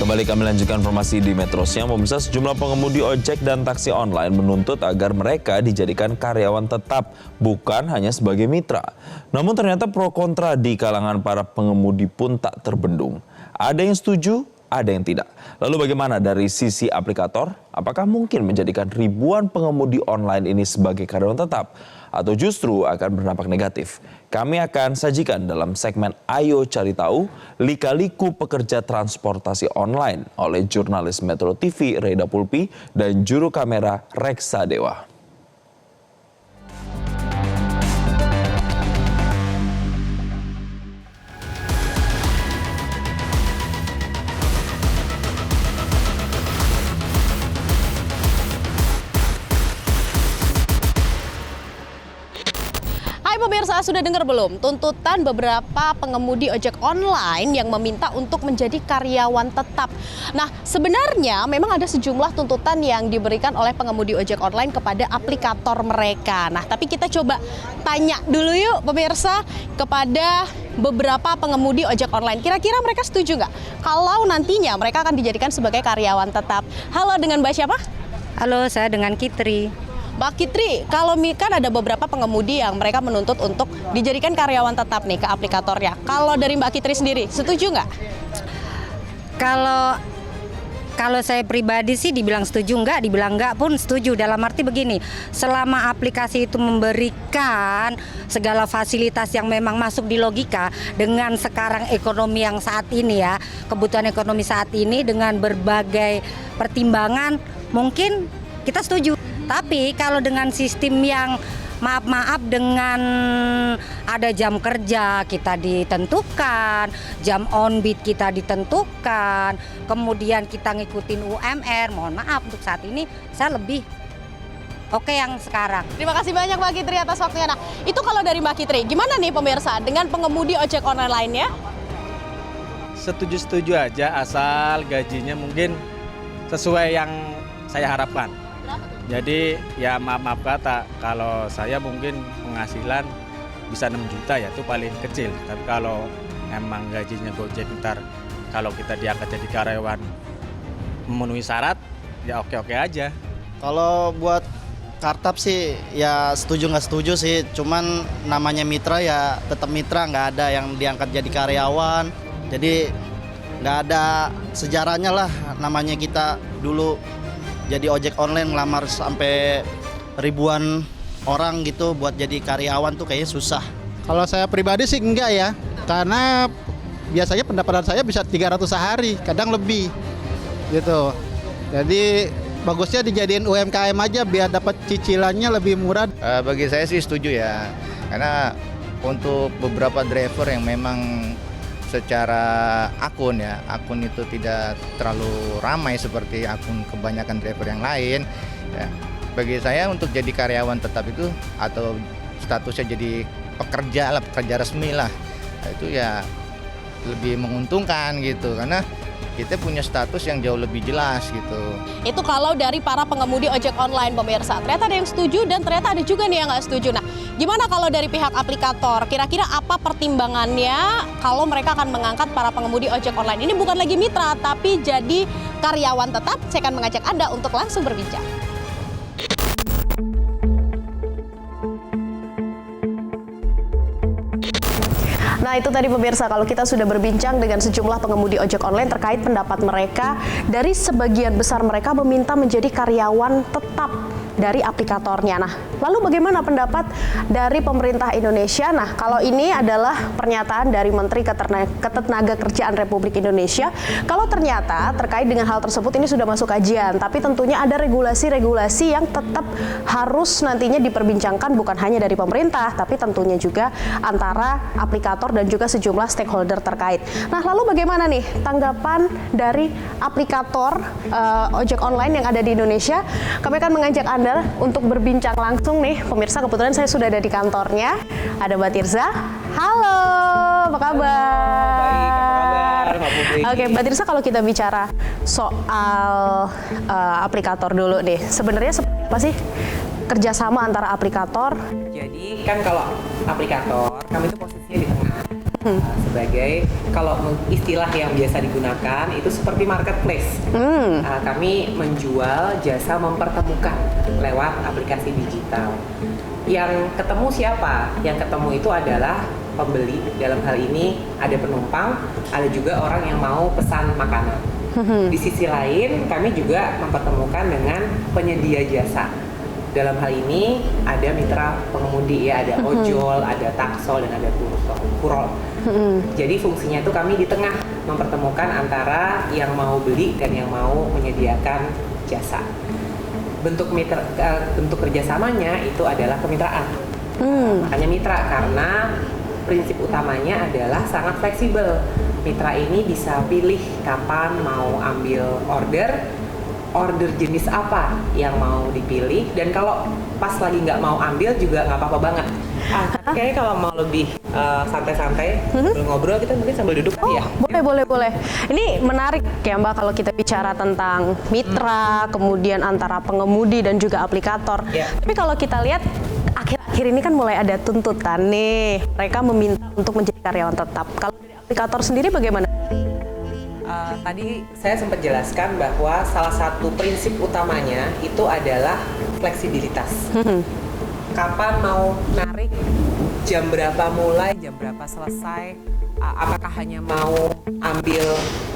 Kembali kami lanjutkan informasi di Metro Siang. Pemirsa, sejumlah pengemudi ojek dan taksi online menuntut agar mereka dijadikan karyawan tetap, bukan hanya sebagai mitra. Namun ternyata pro kontra di kalangan para pengemudi pun tak terbendung. Ada yang setuju, ada yang tidak. Lalu bagaimana dari sisi aplikator? Apakah mungkin menjadikan ribuan pengemudi online ini sebagai karyawan tetap? Atau justru akan berdampak negatif? Kami akan sajikan dalam segmen Ayo Cari Tahu, lika-liku pekerja transportasi online oleh jurnalis Metro TV Reda Pulpi dan juru kamera Reksa Dewa. Hai pemirsa, sudah dengar belum tuntutan beberapa pengemudi ojek online yang meminta untuk menjadi karyawan tetap? Nah, sebenarnya memang ada sejumlah tuntutan yang diberikan oleh pengemudi ojek online kepada aplikator mereka. Nah, tapi kita coba tanya dulu yuk pemirsa kepada beberapa pengemudi ojek online. Kira-kira mereka setuju nggak kalau nantinya mereka akan dijadikan sebagai karyawan tetap? Halo, dengan Mbak siapa? Halo, saya dengan Kitri. Mbak Kitri, kalau kan ada beberapa pengemudi yang mereka menuntut untuk dijadikan karyawan tetap nih ke aplikatornya. Kalau dari Mbak Kitri sendiri, setuju nggak? Kalau saya pribadi sih dibilang setuju nggak, dibilang nggak pun setuju. Dalam arti begini, selama aplikasi itu memberikan segala fasilitas yang memang masuk di logika dengan sekarang ekonomi yang saat ini ya, kebutuhan ekonomi saat ini dengan berbagai pertimbangan, mungkin kita setuju. Tapi kalau dengan sistem yang maaf dengan ada jam kerja kita ditentukan, jam on beat kita ditentukan, kemudian kita ngikutin UMR, mohon maaf untuk saat ini saya lebih oke yang sekarang. Terima kasih banyak Mbak Kitri atas waktunya. Nah, itu kalau dari Mbak Kitri, gimana nih pemirsa dengan pengemudi ojek online lainnya? Setuju-setuju aja asal gajinya mungkin sesuai yang saya harapkan. Jadi ya maaf kata, kalau saya mungkin penghasilan bisa 6 juta ya itu paling kecil. Tapi kalau emang gajinya Gojek ntar kalau kita diangkat jadi karyawan memenuhi syarat ya oke-oke aja. Kalau buat kartap sih ya setuju nggak setuju sih. Cuman namanya mitra ya tetap mitra, nggak ada yang diangkat jadi karyawan. Jadi nggak ada sejarahnya lah, namanya kita dulu jadi ojek online ngelamar sampai ribuan orang gitu buat jadi karyawan tuh kayaknya susah. Kalau saya pribadi sih enggak ya, karena biasanya pendapatan saya bisa 300 sehari, kadang lebih gitu. Jadi bagusnya dijadiin UMKM aja biar dapat cicilannya lebih murah. Bagi saya sih setuju ya, karena untuk beberapa driver yang memang secara akun itu tidak terlalu ramai seperti akun kebanyakan driver yang lain ya. Bagi saya untuk jadi karyawan tetap itu atau statusnya jadi pekerja resmi lah, itu ya lebih menguntungkan gitu, karena kita punya status yang jauh lebih jelas gitu. Itu kalau dari para pengemudi ojek online pemirsa. Ternyata ada yang setuju dan ternyata ada juga nih yang nggak setuju. Nah, gimana kalau dari pihak aplikator? Kira-kira apa pertimbangannya kalau mereka akan mengangkat para pengemudi ojek online ini bukan lagi mitra, tapi jadi karyawan tetap? Saya akan mengajak Anda untuk langsung berbincang. Nah, itu tadi pemirsa, kalau kita sudah berbincang dengan sejumlah pengemudi ojek online terkait pendapat mereka, dari sebagian besar mereka meminta menjadi karyawan tetap dari aplikatornya. Nah, lalu bagaimana pendapat dari pemerintah Indonesia? Nah, kalau ini adalah pernyataan dari Menteri Ketenagakerjaan Republik Indonesia. Kalau ternyata terkait dengan hal tersebut ini sudah masuk kajian, tapi tentunya ada regulasi-regulasi yang tetap harus nantinya diperbincangkan bukan hanya dari pemerintah, tapi tentunya juga antara aplikator dan juga sejumlah stakeholder terkait. Nah, lalu bagaimana nih tanggapan dari aplikator ojek online yang ada di Indonesia? Kami akan mengajak Anda untuk berbincang langsung nih. Pemirsa, kebetulan saya sudah ada di kantornya. Ada Mbak Tirza. Halo, apa kabar? Baik, apa kabar? Oke, Mbak Tirza, kalau kita bicara soal aplikator dulu deh. Sebenarnya apa sih kerjasama antara aplikator? Jadi kan kalau aplikator, kami itu posisinya di tengah. sebagai kalau istilah yang biasa digunakan itu seperti marketplace. Kami menjual jasa mempertemukan lewat aplikasi digital. Yang ketemu siapa? Yang ketemu itu adalah pembeli, dalam hal ini ada penumpang, ada juga orang yang mau pesan makanan. Di sisi lain kami juga mempertemukan dengan penyedia jasa. Dalam hal ini ada mitra pengemudi ya, ada ojol, ada taksol, dan ada kurol. Jadi fungsinya itu kami di tengah mempertemukan antara yang mau beli dan yang mau menyediakan jasa. Bentuk kerjasamanya itu adalah kemitraan. Makanya mitra, karena prinsip utamanya adalah sangat fleksibel. Mitra ini bisa pilih kapan mau ambil order jenis apa yang mau dipilih, dan kalau pas lagi nggak mau ambil juga nggak apa-apa banget. Kayaknya kalau mau lebih santai-santai ngobrol kita mungkin sambil duduk ya. Boleh. Ini menarik ya Mbak kalau kita bicara tentang mitra, kemudian antara pengemudi dan juga aplikator. Tapi kalau kita lihat akhir-akhir ini kan mulai ada tuntutan nih, mereka meminta untuk menjadi karyawan tetap. Kalau dari aplikator sendiri bagaimana? Tadi saya sempat jelaskan bahwa salah satu prinsip utamanya itu adalah fleksibilitas. Kapan mau narik, jam berapa mulai, jam berapa selesai, apakah hanya mau ambil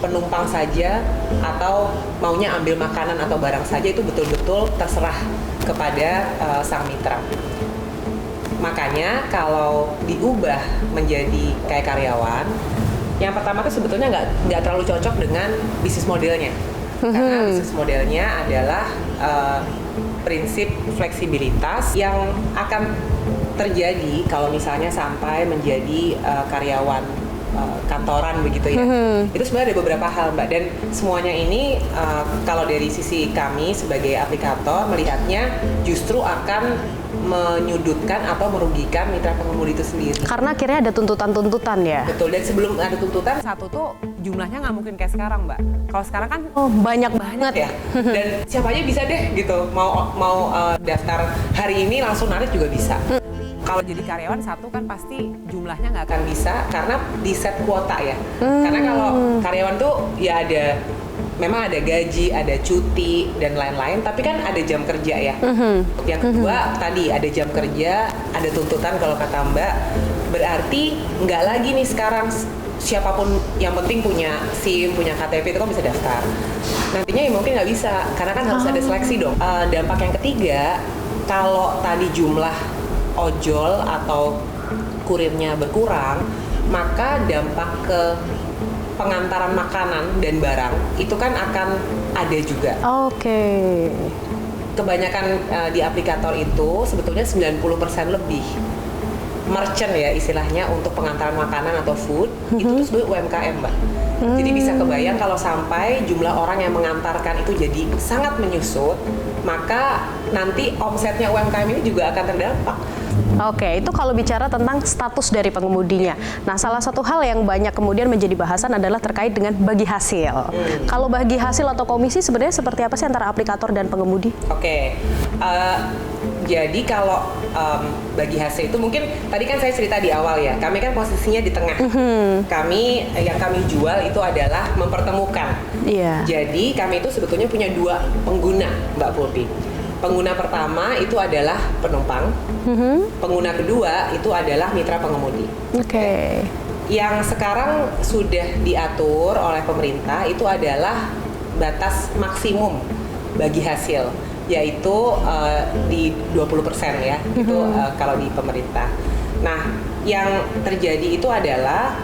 penumpang saja atau maunya ambil makanan atau barang saja, itu betul-betul terserah kepada sang mitra. Makanya kalau diubah menjadi kayak karyawan, yang pertama itu sebetulnya nggak terlalu cocok dengan bisnis modelnya. Karena bisnis modelnya adalah prinsip fleksibilitas yang akan terjadi kalau misalnya sampai menjadi karyawan kantoran begitu ya. Itu sebenarnya ada beberapa hal Mbak, dan semuanya ini kalau dari sisi kami sebagai aplikator melihatnya justru akan menyudutkan atau merugikan mitra pengemudi itu sendiri. Karena akhirnya ada tuntutan-tuntutan ya. Betul, dan sebelum ada tuntutan, satu tuh jumlahnya nggak mungkin kayak sekarang Mbak. Kalau sekarang kan banyak banget ya. Dan siapa aja bisa deh gitu, mau daftar hari ini langsung narik juga bisa. Kalau jadi karyawan satu kan pasti jumlahnya nggak akan bisa karena di set kuota ya. Karena kalau karyawan tuh ya memang ada gaji, ada cuti dan lain-lain, tapi kan ada jam kerja ya. Yang kedua tadi ada jam kerja, ada tuntutan kalau kata Mbak. Berarti nggak lagi nih sekarang siapapun yang penting punya SIM, punya KTP itu kan bisa daftar. Nantinya ya mungkin nggak bisa karena kan harus ada seleksi dong. Dampak yang ketiga, kalau tadi jumlah ojol atau kurirnya berkurang, maka dampak ke pengantaran makanan dan barang itu kan akan ada juga. Kebanyakan di aplikator itu sebetulnya 90% lebih merchant ya istilahnya untuk pengantaran makanan atau food itu tuh sebenarnya UMKM Mbak. Jadi bisa kebayang kalau sampai jumlah orang yang mengantarkan itu jadi sangat menyusut, maka nanti omsetnya UMKM ini juga akan terdampak. Itu kalau bicara tentang status dari pengemudinya. Nah, salah satu hal yang banyak kemudian menjadi bahasan adalah terkait dengan bagi hasil. Kalau bagi hasil atau komisi sebenarnya seperti apa sih antara aplikator dan pengemudi? Jadi kalau bagi hasil itu mungkin tadi kan saya cerita di awal ya, kami kan posisinya di tengah. Yang kami jual itu adalah mempertemukan. Jadi kami itu sebetulnya punya dua pengguna Mbak Pulpi. Pengguna pertama itu adalah penumpang, pengguna kedua itu adalah mitra pengemudi. Yang sekarang sudah diatur oleh pemerintah itu adalah batas maksimum bagi hasil, yaitu di 20% ya, itu kalau di pemerintah. Nah, yang terjadi itu adalah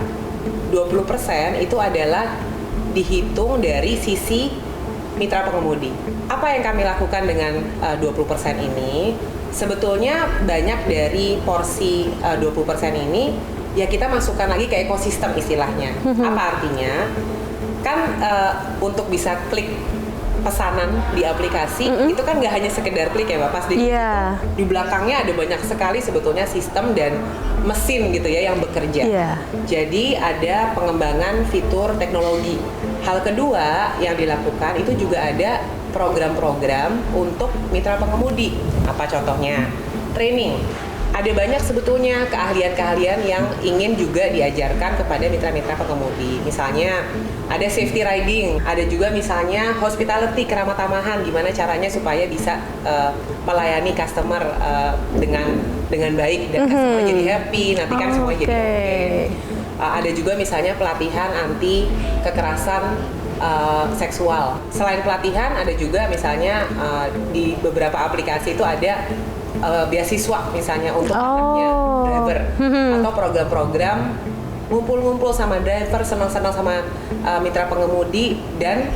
20% itu adalah dihitung dari sisi mitra pengemudi. Apa yang kami lakukan dengan 20% ini? Sebetulnya banyak dari porsi 20% ini ya kita masukkan lagi ke ekosistem istilahnya. Apa artinya? Kan untuk bisa klik pesanan di aplikasi itu kan nggak hanya sekedar klik ya Mbak, pas di belakangnya ada banyak sekali sebetulnya sistem dan mesin gitu ya yang bekerja. Jadi ada pengembangan fitur teknologi. Hal kedua yang dilakukan itu juga ada program-program untuk mitra pengemudi. Apa contohnya? Training. ada banyak sebetulnya keahlian-keahlian yang ingin juga diajarkan kepada mitra-mitra pengemudi. Misalnya ada safety riding, ada juga misalnya hospitality, keramah tamahan, gimana caranya supaya bisa melayani customer dengan baik dan customer jadi happy, nanti kan semua jadi oke. Ada juga misalnya pelatihan anti kekerasan seksual. Selain pelatihan ada juga misalnya di beberapa aplikasi itu ada beasiswa misalnya untuk anaknya driver atau program-program ngumpul-ngumpul sama driver, senang-senang sama mitra pengemudi dan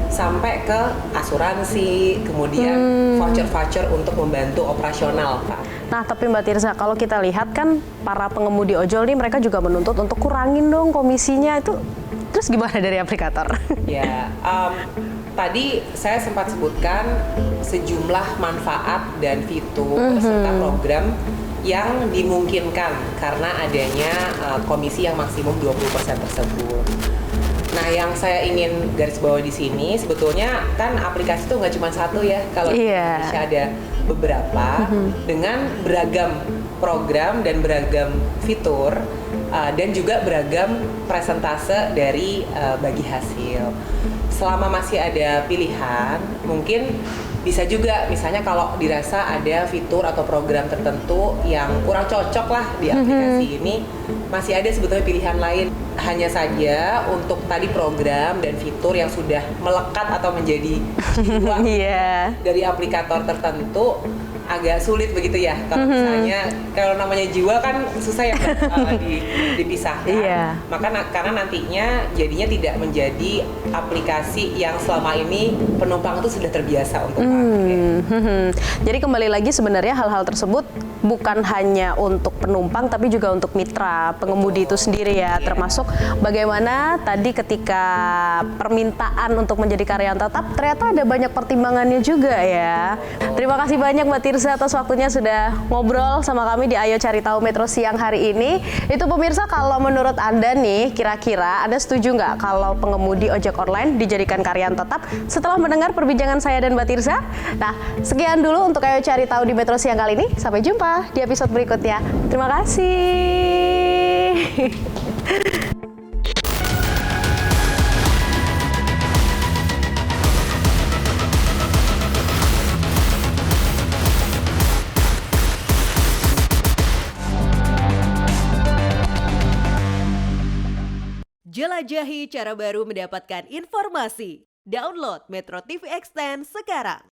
sampai ke asuransi, kemudian voucher-voucher untuk membantu operasional, Pak. Nah, tapi Mbak Tirza, kalau kita lihat kan para pengemudi ojol nih mereka juga menuntut untuk kurangin dong komisinya itu. Terus gimana dari aplikator? Ya, tadi saya sempat sebutkan sejumlah manfaat dan fitur serta program yang dimungkinkan karena adanya komisi yang maksimum 20% tersebut. Nah, yang saya ingin garis bawah di sini sebetulnya kan aplikasi itu nggak cuma satu ya. Kalau di Indonesia ada beberapa dengan beragam program dan beragam fitur dan juga beragam presentase dari bagi hasil. Selama masih ada pilihan, mungkin bisa juga misalnya kalau dirasa ada fitur atau program tertentu yang kurang cocok lah di aplikasi ini, masih ada sebetulnya pilihan lain. Hanya saja untuk tadi program dan fitur yang sudah melekat atau menjadi jiwa dari aplikator tertentu agak sulit begitu ya. Kalau misalnya kalau namanya jiwa kan susah ya dipisahkan. Maka karena nantinya jadinya tidak menjadi aplikasi yang selama ini penumpang itu sudah terbiasa untuk pakai. Jadi kembali lagi sebenarnya hal-hal tersebut bukan hanya untuk penumpang tapi juga untuk mitra pengemudi itu sendiri ya. Termasuk bagaimana tadi ketika permintaan untuk menjadi karyawan tetap ternyata ada banyak pertimbangannya juga ya. Terima kasih banyak Mbak Tirza atas waktunya sudah ngobrol sama kami di Ayo Cari Tahu Metro Siang hari ini. Itu pemirsa, kalau menurut Anda nih kira-kira Anda setuju nggak kalau pengemudi ojek online dijadikan karyawan tetap setelah mendengar perbincangan saya dan Mbak Tirza? Nah, sekian dulu untuk Ayo Cari Tahu di Metro Siang kali ini. Sampai jumpa di episode berikutnya. Terima kasih. Jelajahi cara baru mendapatkan informasi. Download Metro TV Extend sekarang.